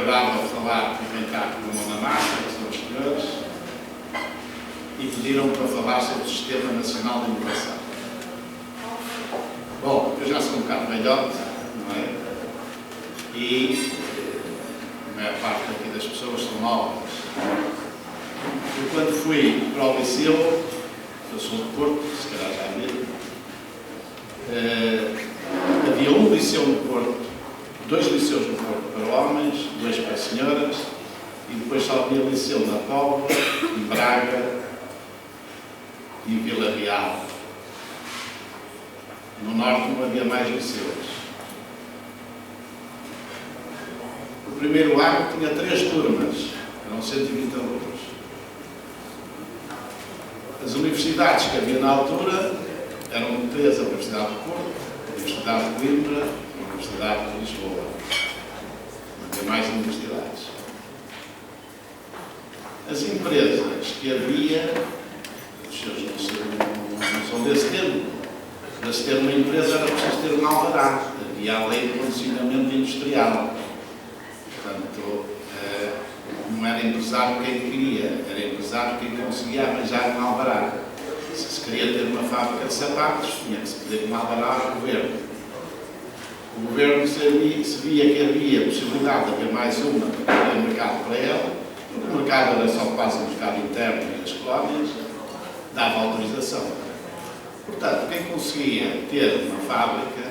agradável falar com quem está com a mão na massa, que são os senhores, e pediram-me para falar sobre o Sistema Nacional de Inovação. Bom, eu já sou um bocado velhote, não é? E a maior parte aqui das pessoas são novas. Eu, quando fui para o liceu, eu sou de Porto, se calhar já viram, havia um liceu no Porto, 2 liceus no Porto para homens, 2 para senhoras, e depois só havia liceu na Póvoa, em Braga e em Vila Real. No Norte não havia mais liceus. O primeiro ano tinha 3 turmas, eram 120 alunos. As universidades que havia na altura eram 3: a Universidade de Porto, a Universidade de Coimbra e a Universidade de Lisboa. Não havia mais universidades. As empresas que havia, os senhores não são desse tempo, para se ter uma empresa era preciso ter um alvará. Havia a lei de condicionamento industrial. Portanto, não era empresário quem queria, era empresário quem conseguia arranjar um alvará. Se queria ter uma fábrica de sapatos, tinha que se pedir um alvará ao governo. O governo se via que havia possibilidade de haver mais uma para ter mercado para ela, porque o mercado era só quase um mercado interno e as colónias, dava autorização. Portanto, quem conseguia ter uma fábrica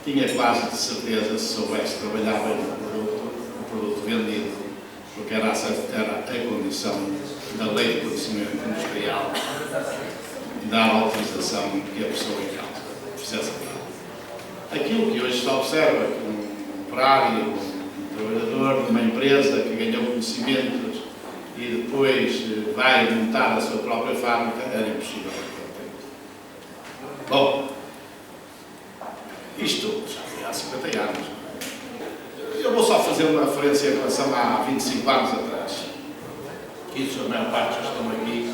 tinha quase de certeza, se soubesse trabalhar bem o produto vendido, porque era a condição da lei de conhecimento industrial, dar autorização que a pessoa em causa fizesse aquilo. Aquilo que hoje se observa que um operário, um trabalhador de uma empresa que ganhou conhecimentos e depois vai montar a sua própria fábrica, era impossível. Bom, isto já foi há 50 anos. Eu vou só fazer uma referência em relação a 25 anos atrás. Isso, a maior parte já estão aqui,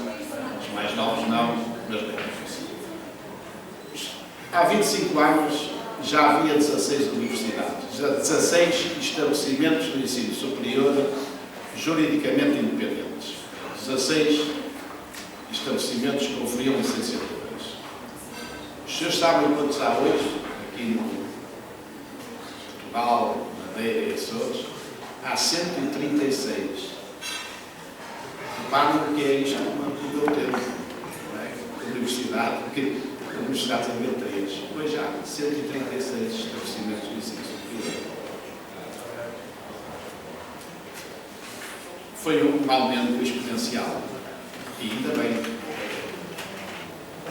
os mais novos não, mas bem. Há 25 anos já havia 16 universidades, 16 estabelecimentos de ensino superior juridicamente independentes. 16 estabelecimentos que oferiam licenciaturas. Os senhores sabem quantos há hoje, aqui no Portugal, Madeira e Açores? Há 136. Reparem o que é isto no meu tempo. Universidade, porque a universidade havia 3. Hoje há 136 estabelecimentos de ensino superior. Foi um aumento exponencial. E ainda bem.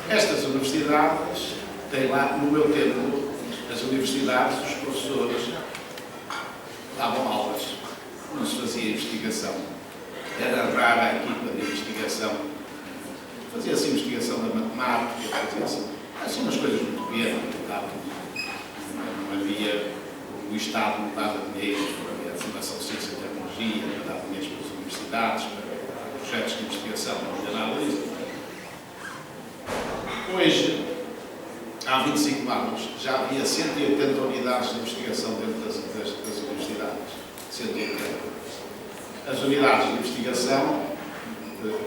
Estas universidades têm lá, no meu tempo, as universidades, os professores davam aulas, não se fazia investigação. Era rara a equipa de investigação. Fazia-se investigação da matemática, fazia-se assim umas coisas muito pequenas. Não havia, o Estado não dava dinheiro para a Fundação de Ciência e Tecnologia, não dava dinheiro para as universidades, para projetos de investigação, não havia nada disso. Hoje, há 25 anos, já havia 180 unidades de investigação dentro das universidades. 180. As unidades de investigação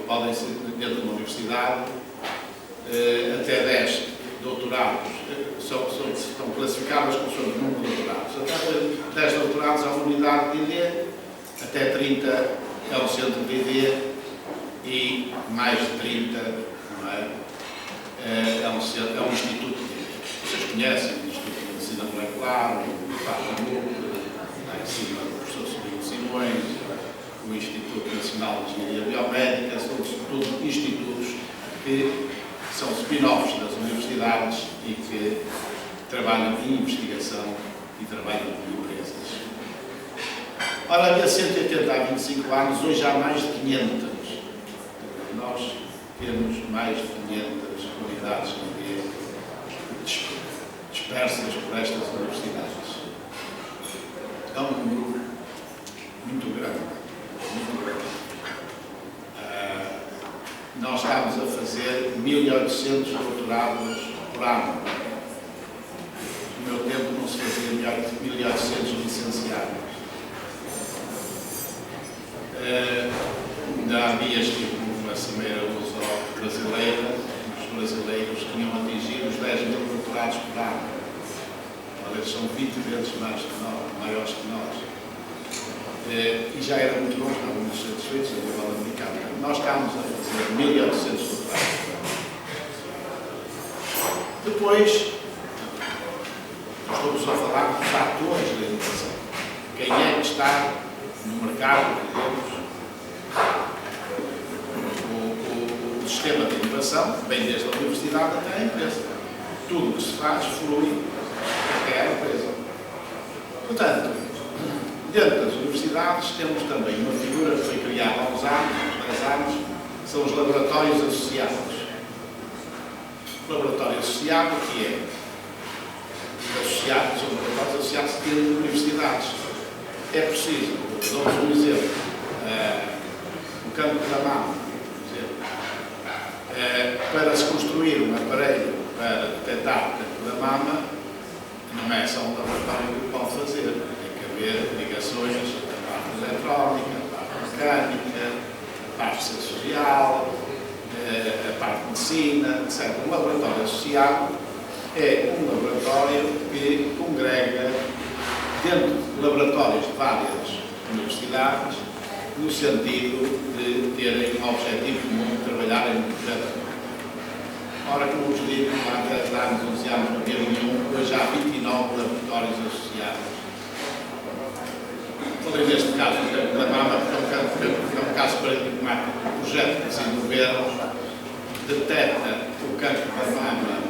podem ser dentro de uma universidade, até 10 doutorados, estão classificadas como sendo o número de doutorados. Até 10 doutorados é uma unidade de ID, até 30 é um centro de ID e mais de 30, não é? É um instituto que vocês conhecem, o Instituto de Medicina Molecular, o Parque lá em cima do professor Sobrinho Simões, o Instituto Nacional de Engenharia Biomédica, são tudo institutos que são spin-offs das universidades e que trabalham em investigação e trabalham com empresas. Ora, havia 180 há 25 anos, hoje há mais de 500. Nós temos mais de 500 unidades dispersas por estas universidades. É um número muito grande. Muito grande. Nós estamos a fazer 1.800 doutorados por ano. No meu tempo não se fazia 1.800 licenciados. Ainda há dias tive uma cimeira luso-brasileira, os brasileiros tinham atingido os 10 mil doutorados por ano. Eles são 20 vezes maiores que nós. E já era muito bom, estávamos muito satisfeitos a nível americano. Nós estávamos a fazer 1.800 doutorados. Depois, estamos a falar de fatores da inovação. Quem é que está no mercado, digamos, o sistema de inovação, vem desde a universidade até a empresa. Tudo o que se faz flui até a empresa. Portanto, dentro das universidades temos também uma figura que foi criada há uns anos, 10 anos, que são os laboratórios associados. O laboratório associado, que é associado, são laboratórios associados que têm universidades. É preciso, dou-vos um exemplo, o campo da mama, para se construir um aparelho para detectar o campo da mama, não é só um laboratório que pode fazer, tem que haver ligações à parte eletrónica, à parte mecânica, à parte sensorial, a parte de medicina, etc. Um laboratório associado é um laboratório que congrega dentro de laboratórios de várias universidades, no sentido de terem um objetivo comum de trabalharem no projeto. Ora, como vos digo, há 10 anos, 11 anos, não havia nenhum, hoje há 29 laboratórios associados. Falei neste caso do campo da mama, porque é um caso paradigmático. O projeto que desenvolveram detecta o campo da mama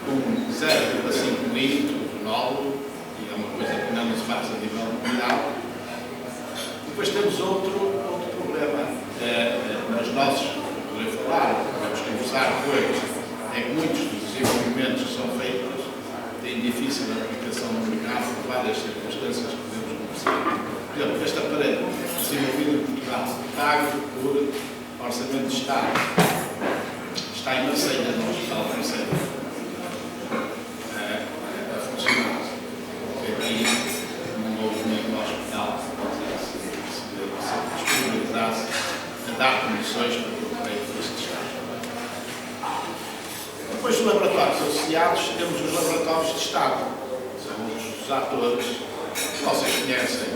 com 0,5 milímetros do nódulo, e é uma coisa que não se faz a nível mundial. Depois temos outro problema. Nos nossos, poder falar, podemos conversar depois, é que muitos dos desenvolvimentos que são feitos têm difícil aplicação no mercado por várias circunstâncias que podemos conversar. Por exemplo, este aparelho desenvolvido em Portugal, pago por orçamento de Estado, está em Marselha, no Hospital de Marselha, a funcionar. Aqui não houve nenhum hospital se disponibilizasse a dar condições para que o aparelho fosse testado. Depois dos laboratórios associados, temos os laboratórios de Estado. São os atores que vocês conhecem.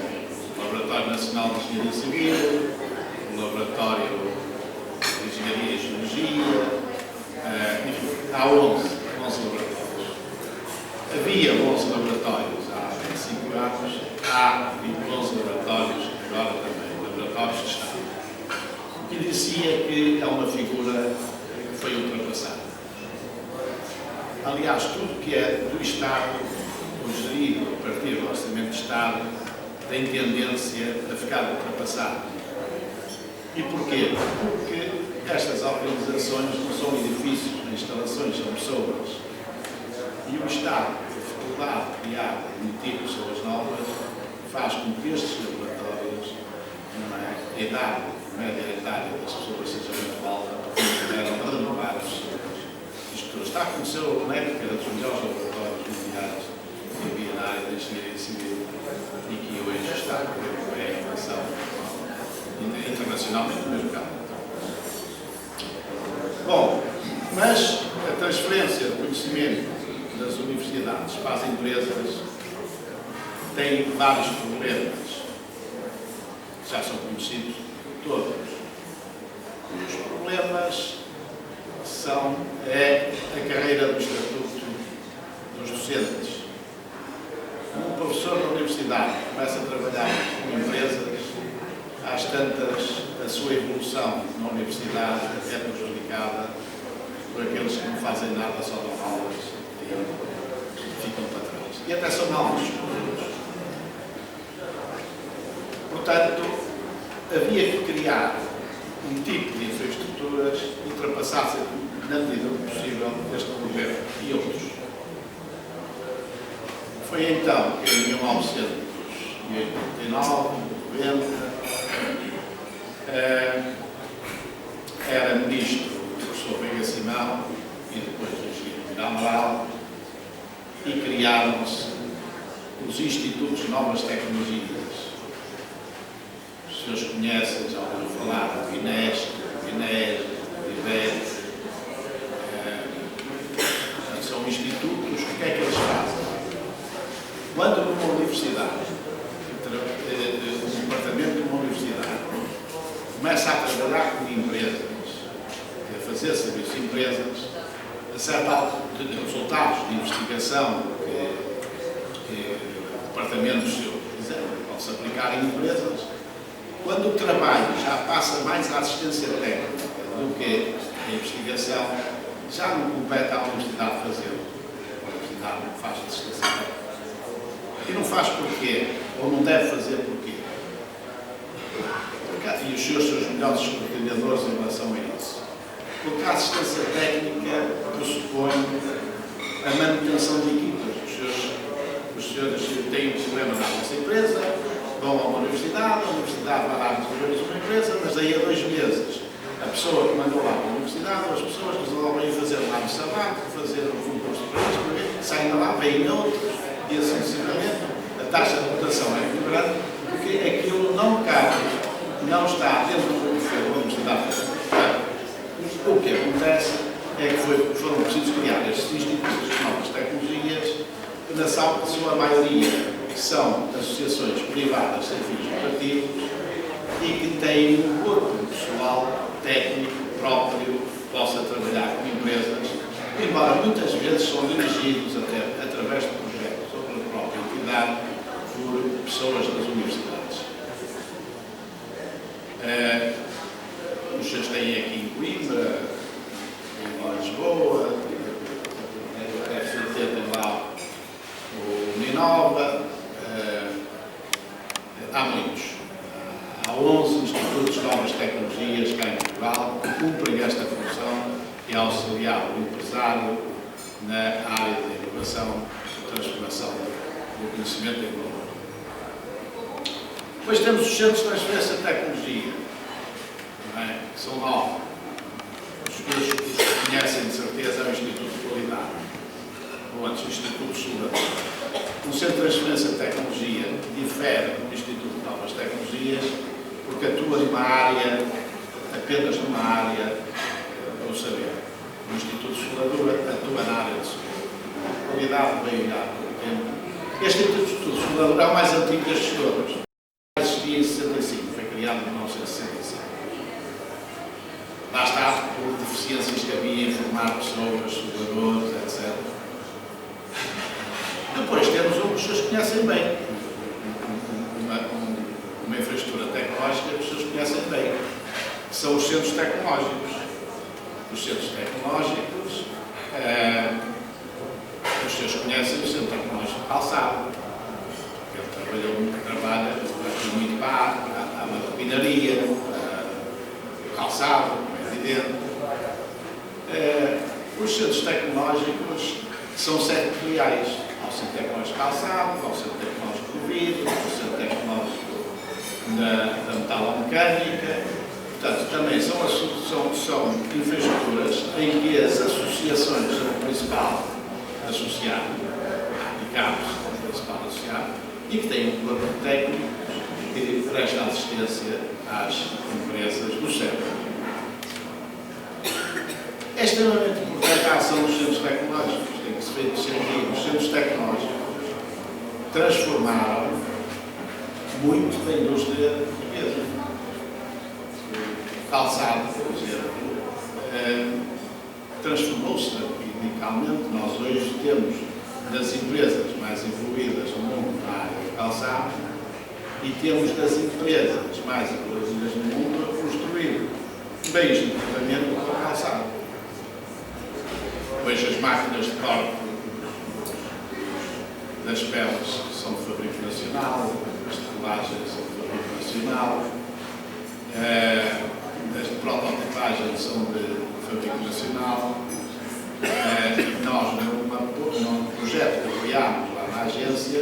O Laboratório Nacional de Engenharia Civil, o Laboratório de Engenharia e Geologia, enfim, há 11 laboratórios. Havia 11 laboratórios há 25 anos, há 11 laboratórios agora também, laboratórios de Estado. O que dizia que é uma figura que foi ultrapassada. Aliás, tudo que é do Estado, ou gerido a partir do Orçamento de Estado, tem tendência a ficar ultrapassado. E porquê? Porque estas organizações não são edifícios, nem instalações, são pessoas. E o Estado, a dificuldade de criar e emitir pessoas novas, faz com que estes laboratórios, a idade média etária das pessoas seja muito alta, porque não puderam renovar as pessoas. Está a conhecer o MEC, que era dos melhores laboratórios mundiais que havia na área da engenharia civil e que hoje está a ter a inovação internacionalmente no mercado. Bom, mas a transferência de conhecimento das universidades para as empresas tem vários problemas, que já são conhecidos por todos. Os problemas é a carreira do estatuto dos docentes. Um professor da universidade começa a trabalhar com empresas, às tantas, a sua evolução na universidade é prejudicada por aqueles que não fazem nada, só dão aulas e ficam para trás. E até são mal discutidos. Portanto, havia que criar um tipo de infraestruturas que ultrapassassem, na medida do possível, este governo e outros. Foi então que em 1989, 90, era ministro o professor Veiga Simão e depois o engenheiro Miguel Amaral, e criaram-se os Institutos de Novas Tecnologias. os senhores conhecem, já ouviram falar do INES, do INES, do IBET. São institutos, o que é que eles fazem? Quando numa universidade, um departamento de uma universidade, começa a trabalhar com empresas, a fazer serviços de empresas, a certa de resultados de investigação que departamentos pode-se aplicar em empresas, quando o trabalho já passa mais à assistência técnica do que a investigação, já não compete à universidade fazê-lo. A universidade não faz assistência técnica. E não faz porquê, ou não deve fazer porquê. E os seus melhores escrutinadores em relação a isso. Porque a assistência técnica pressupõe a manutenção de equipas. Os senhores têm um problema na nossa empresa, vão a uma universidade, a universidade vai lá resolver uma empresa, mas daí a 2 meses a pessoa que mandou lá para a universidade, ou as pessoas resolvem fazer lá no sabático, fazer um concurso para isto, saem de lá, vêm outros, e assim sucessivamente. A taxa de rotação é muito grande, porque aquilo não cabe, não está dentro do perfil da universidade. O que acontece é que foram precisos criar estes institutos de novas tecnologias, na sua maioria são associações privadas sem fins lucrativos e que têm um corpo pessoal técnico próprio que possa trabalhar com empresas, embora muitas vezes são dirigidos até através de projetos ou pela própria entidade por pessoas das universidades. Os senhores têm aqui em Coimbra, em Lisboa, a FCT tem lá o Ninova, há muitos. Há 11 institutos de novas tecnologias cá em Portugal que cumprem esta função e auxiliar o empresário na área da inovação e transformação do conhecimento económico. Depois temos os centros de transferência de tecnologia, que são 9. Os que conhecem de certeza é o Instituto de Qualidade, ou antes o Instituto Solar. O Centro de Transferência de Tecnologia difere do Instituto de Novas Tecnologias porque atua numa área, apenas numa área do saber. O Instituto Solar atua na área do saber. A qualidade veio há pouco tempo. Este Instituto Solar é o mais antigo destes todos. Existia em 65, foi criado em 1965. Lá está, por deficiências que havia em formar pessoas, soldadores, etc. Depois temos o que os senhores conhecem bem, uma infraestrutura tecnológica que os senhores conhecem bem, que são os centros tecnológicos. Os centros tecnológicos, os senhores conhecem o Centro Tecnológico de Calçado, ele trabalha muito para a maquinaria, calçado, é evidente. Os centros tecnológicos são setoriais. Há o Centro Tecnológico de Calçado, há o Centro Tecnológico do Vidro, há o Centro Tecnológico da metalomecânica. Portanto, também são infraestruturas em que as associações são o principal associado, aplicáveis o principal associado, e que têm um corpo técnico que presta assistência às empresas do setor. É extremamente importante a ação dos centros tecnológicos. Tem que se ver distinguir. Os centros tecnológicos transformaram muito da indústria portuguesa. O calçado, por exemplo, transformou-se radicalmente. Nós hoje temos das empresas mais evoluídas no mundo na área do calçado e temos das empresas mais evoluídas no mundo a construir bens de equipamento para o calçado. Hoje as máquinas de corte das peles são de fabrico nacional, as tecolagens são de fabrico nacional, as de prototipagem são de fabrico nacional. Nós, num projeto que apoiámos lá na agência,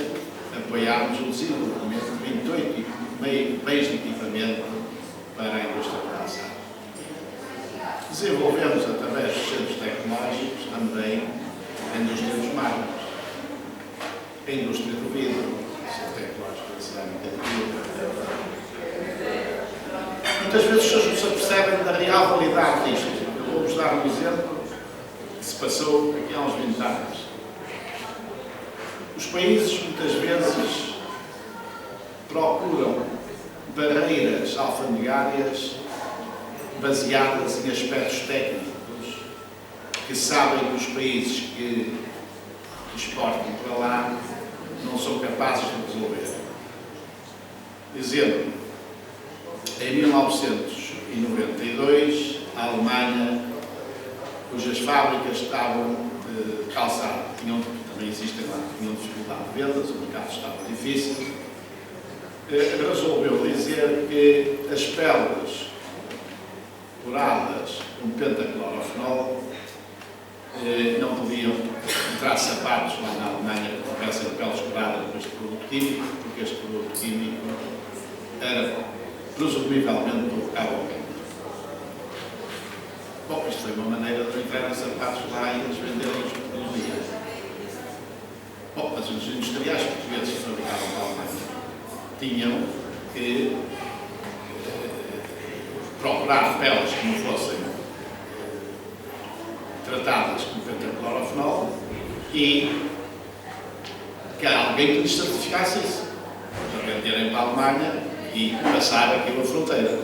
apoiámos o desenvolvimento de 28 bens de equipamento para a indústria do calçado. Desenvolvemos, através dos centros tecnológicos, também a indústria dos mármores, a indústria do vidro, o centro tecnológico da cerâmica de vidro. Muitas vezes as pessoas não se apercebem da real validade disto. Eu vou-vos dar um exemplo que se passou aqui há uns 20 anos. Os países, muitas vezes, procuram barreiras alfandegárias baseadas em aspectos técnicos que sabem que os países que exportam para lá não são capazes de resolver. Exemplo, em 1992, a Alemanha, cujas fábricas estavam de calçado, também existem lá, tinham dificuldade de vendas, o mercado estava difícil, resolveu dizer que as peles curadas com pentaclorofenol não podiam entrar sapatos lá na Alemanha que tivessem peles curadas com este produto químico, porque este produto químico era presumivelmente provocava o cancro. Bom, isto foi uma maneira de entrar em sapatos lá e eles venderem-os por dia. Bom, mas os industriais portugueses que fabricavam para a Alemanha tinham que procurar peles que não fossem tratadas com pentaclorofenol e que alguém que lhes certificasse isso para venderem para a Alemanha e passar aquilo a fronteira.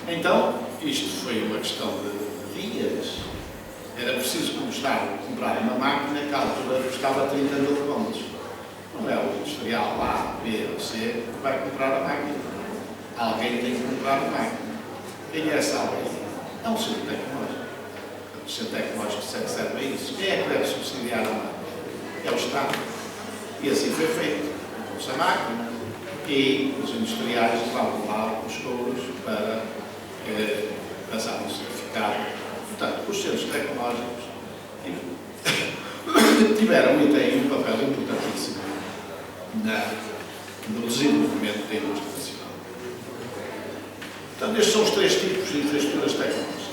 Então, isto foi uma questão de dias. Era preciso comprar uma máquina que à altura custava 30 mil km. Não é o industrial A, B ou C que vai comprar a máquina. Alguém tem que comprar a máquina. Quem é essa alguém? É um centro tecnológico. O centro tecnológico serve a isso. Quem é que deve subsidiar a máquina? É o Estado. E assim foi feito. Comprou-se a máquina e os industriais levavam lá os couros para passar um certificado. Portanto, os centros tecnológicos tiveram e têm um papel importantíssimo no desenvolvimento da indústria nacional. Portanto, estes são os três tipos de infraestruturas tecnológicas.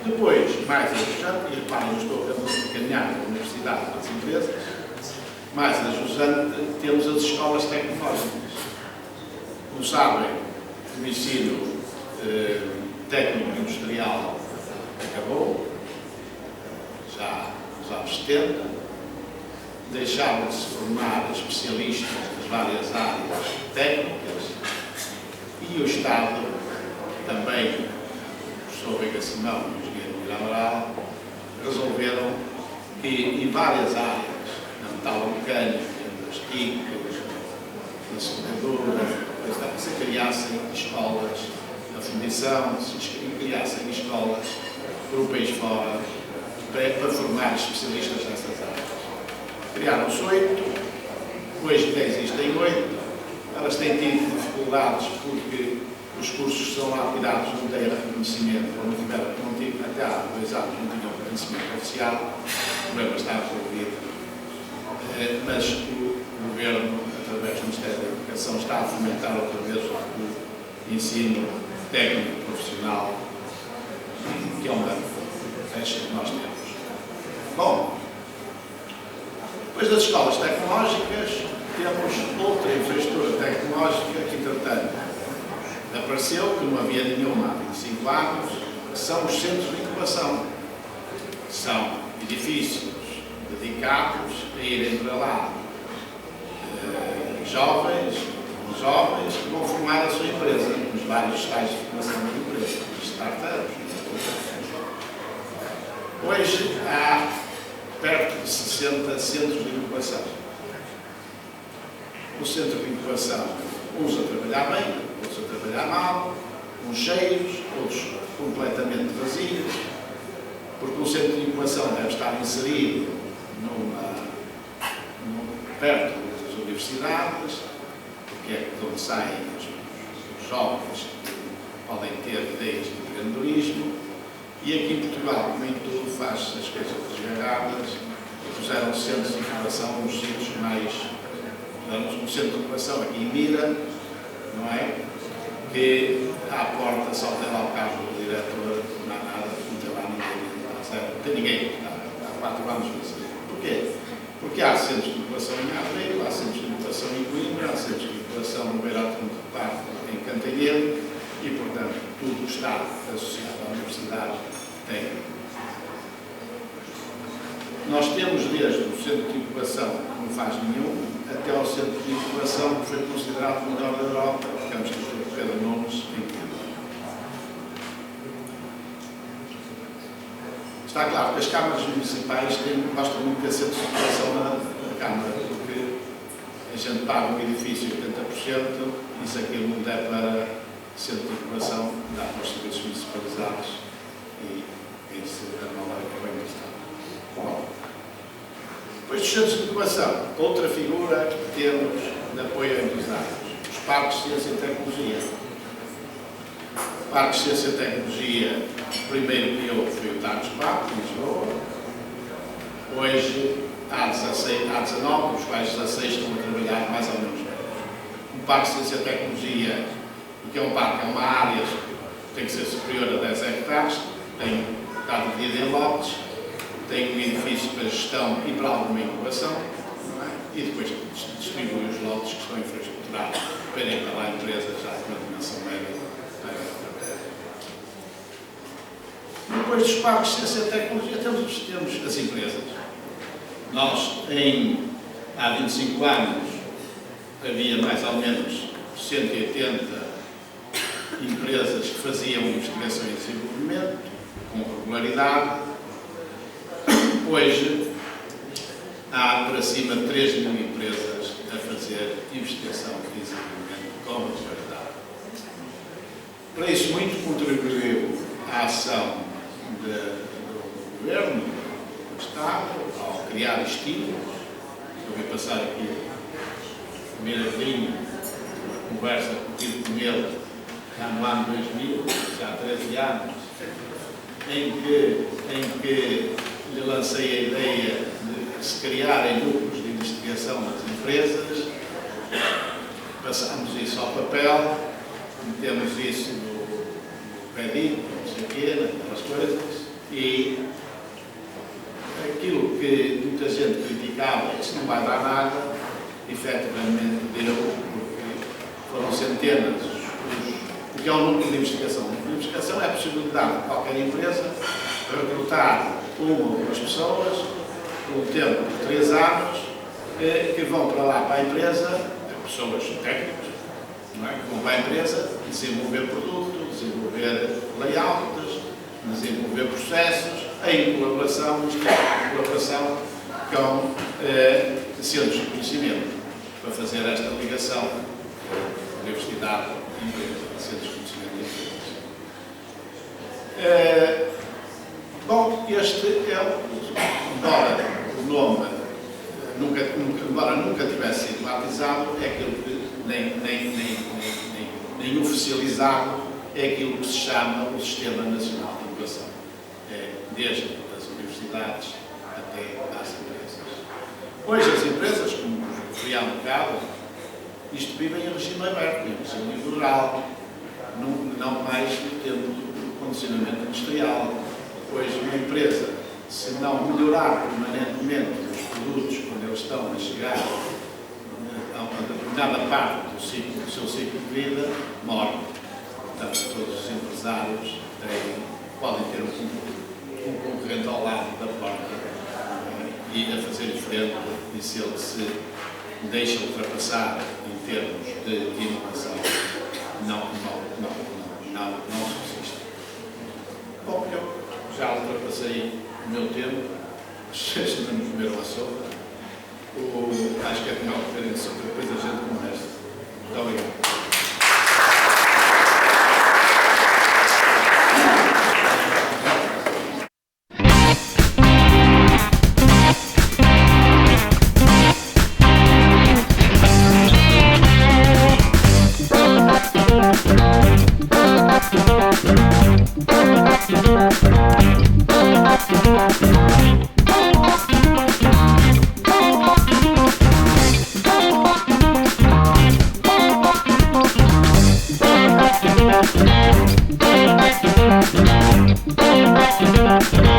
Depois, mais ajustante, e reparem, eu estou a caminhar para a universidade para as empresas, mais ajustante, temos as escolas tecnológicas. Como sabem, o ensino técnico industrial acabou, já nos anos 70, deixaram de se formar especialistas nas várias áreas técnicas e o Estado também, o professor Veiga Simão e o engenheiro Miramaral, resolveram que em várias áreas, na metalomecânica, nas químicas, na soldadura, se criassem escolas, na fundição, se criassem escolas para o país fora, para formar especialistas nessas áreas. Criaram-se 8, hoje ainda existem 8, elas têm tido dificuldades porque os cursos que são lá tirados não têm reconhecimento, ou não tiveram, até há 2 anos não tinham reconhecimento oficial, o problema está resolvido, mas o Governo, através do Ministério da Educação, está a fomentar outra vez o ensino técnico profissional, que é uma fecha que nós temos. Bom, depois das escolas tecnológicas, temos outra infraestrutura tecnológica que, entretanto, apareceu, que não havia nenhuma há 25 anos, que são os centros de incubação. São edifícios dedicados a irem para lá jovens que vão formar a sua empresa, nos vários estágios de formação de empresa, startups. Hoje há perto de 60 centros de incubação. O centro de incubação, uns a trabalhar bem, outros a trabalhar mal, uns cheios, outros completamente vazios, porque o centro de incubação deve estar inserido perto das universidades, porque é de onde saem os jovens que podem ter ideias de empreendedorismo, e aqui em Portugal, como em tudo, faz-se as coisas desgarradas, puseram centros de incubação nos sítios mais... Um centro de incubação aqui em Mira, não é? Que à porta só tem lá o carro do diretor, não há nada, não tem lá ninguém, não tem ninguém, há 4 anos. Porquê? Porque há centros de incubação em Aveiro, há centros de incubação em Coimbra, há centros de incubação no Beira-Alto, em Cantanhede, evidente e, portanto, tudo o Estado associado à universidade tem. Nós temos desde o centro de incubação, que não faz nenhum, até ao centro de incubação, que foi considerado o melhor da Europa, ficamos com Pedro Nunes em Coimbra. Está claro que as câmaras municipais gostam muito de ter centro de incubação na Câmara, porque a gente paga um edifício 80%, e se aquilo não der para centro de incubação, dá para os serviços municipalizados, e isso é uma hora que vem do Estado. Bom, depois dos centros de incubação, outra figura que temos de apoio a empresários, os parques de ciência e tecnologia. O Parque de Ciência e Tecnologia, o primeiro que houve foi o Tagus Park, em Lisboa. Hoje há 19, dos quais 16 estão a trabalhar mais ou menos bem. O Parque de Ciência e Tecnologia, que é um parque, é uma área que tem que ser superior a 10 hectares, está dividido em lotes, tem um edifício para gestão e para alguma incubação, e depois distribui os lotes que estão infraestruturados para irem para lá empresas já com uma dimensão média. Depois dos parques de ciência e tecnologia temos as empresas. Nós, há 25 anos, havia mais ou menos 180 empresas que faziam investigação e desenvolvimento com regularidade. Hoje, há para cima de 3 mil empresas a fazer investigação e desenvolvimento com regularidade. Para isso, muito contribuiu a ação do Governo, do Estado, ao criar estímulos. Eu vou passar aqui a primeira linha, conversa com ele já no ano 2000, já há 13 anos, em que lhe lancei a ideia de se criarem grupos de investigação nas empresas. Passamos isso ao papel, metemos isso no PEDIC, não sei o quê, naquelas coisas, e aquilo que muita gente criticava, que isso não vai dar nada, efetivamente deu, porque foram centenas. O que é um núcleo de investigação? O núcleo de investigação é a possibilidade de qualquer empresa recrutar uma ou duas pessoas, por um tempo de 3 anos, que vão para lá, para a empresa, pessoas técnicas, não é? Que vão para a empresa desenvolver produto, desenvolver layouts, desenvolver processos, em colaboração com centros de conhecimento, para fazer esta ligação universidade e empresa, centros de conhecimento e empresas. Bom, este é, embora o nome nunca tivesse sido batizado, é aquilo que nem oficializado, é aquilo que se chama o Sistema Nacional de Inovação, desde as universidades até às empresas. Hoje as empresas, como referi há um bocado, isto vivem em regime aberto, em regime liberal, não mais no tempo do condicionamento industrial. Hoje uma empresa, se não melhorar permanentemente os produtos quando eles estão a chegar a uma determinada parte do seu ciclo de vida, morre. Portanto, todos os empresários podem ter um concorrente ao lado da porta e a fazer diferente, e se ele se deixa ultrapassar em termos de inovação, não subsiste. Bom, eu já ultrapassei o meu tempo, vocês não me comeram a sopa. Acho que é melhor terem sopa, depois a gente conversa. Muito obrigado. Thank you.